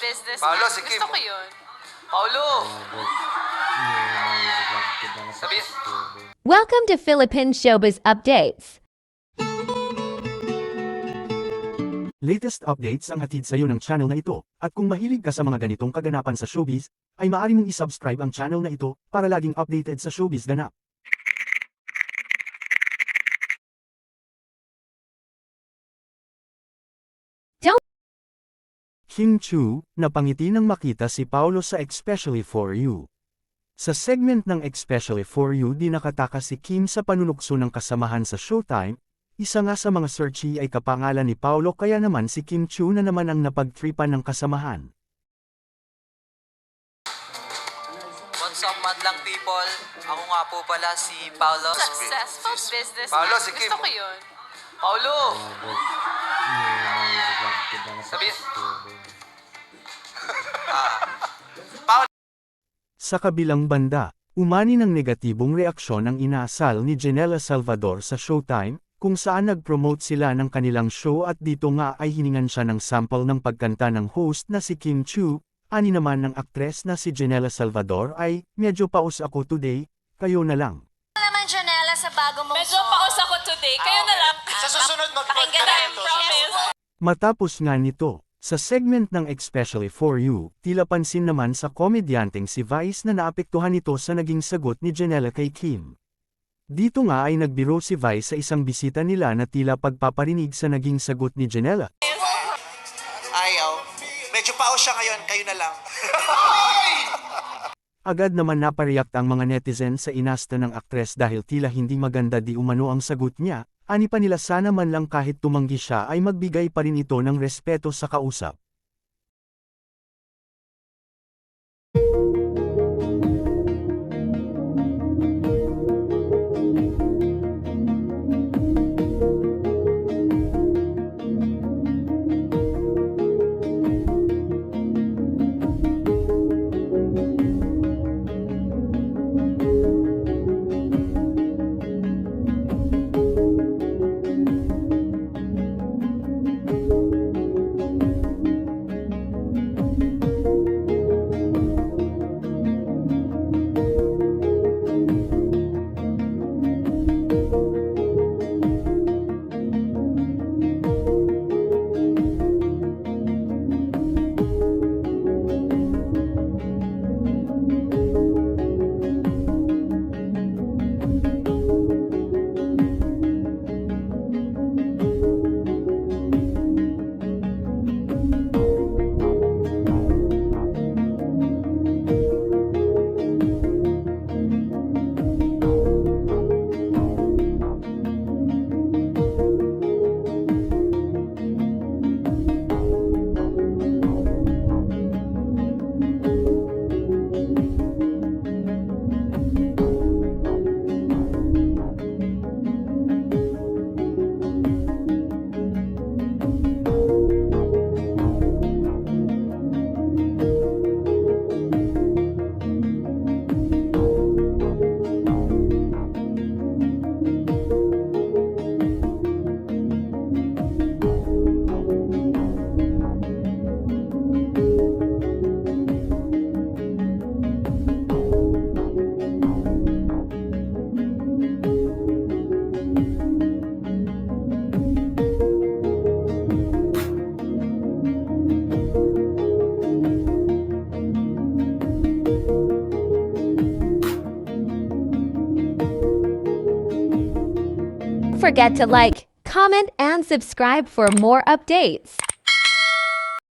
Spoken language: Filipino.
business. Paolo, si Kim. Gusto ko yun. Paulo! Sabi, Welcome to Philippine Showbiz Updates. Latest updates ang hatid sa iyo ng channel na ito, at kung mahilig ka sa mga ganitong kaganapan sa showbiz, ay maaari mong isubscribe ang channel na ito para laging updated sa showbiz ganap. Kim Chu, napangiti nang makita si Paolo sa Especially For You. Sa segment ng Especially For You di nakataka si Kim sa panunukso ng kasamahan sa Showtime, isa nga sa mga searchy ay kapangalan ni Paolo kaya naman si Kim Chu na naman ang napagtripan ng kasamahan. what's up madlang people? Ako nga po pala si Paulo. Successful business. Paolo, si Kim. Gusto ko yun. Paulo! Sabi, Sa kabilang banda, umani ng negatibong reaksyon ang inaasal ni Janela Salvador sa Showtime, kung saan nag-promote sila ng kanilang show at dito nga ay hiningan siya ng sample ng pagkanta ng host na si Kim Chu. Ani naman ng aktres na si Janela Salvador ay, medyo paus ako today, kayo na lang. Naman Janela sa bago mong Medyo song. paus ako today. Kayo na lang. Sa susunod Pakinggan na yung promise. Matapos nga nito, sa segment ng Especially For You, tila pansin naman sa komedyanteng si Vice na naapektuhan nito sa naging sagot ni Janela kay Kim. Dito nga ay nagbiro si Vice sa isang bisita nila na tila pagpaparinig sa naging sagot ni Janela. Ayaw. Medyo pao siya ngayon, kayo na lang. Agad naman napareact ang mga netizen sa inasta ng aktres dahil tila hindi maganda di umano ang sagot niya, ani pa nila sana man lang kahit tumanggi siya ay magbigay pa rin ito ng respeto sa kausap. Don't forget to like, comment, and subscribe for more updates.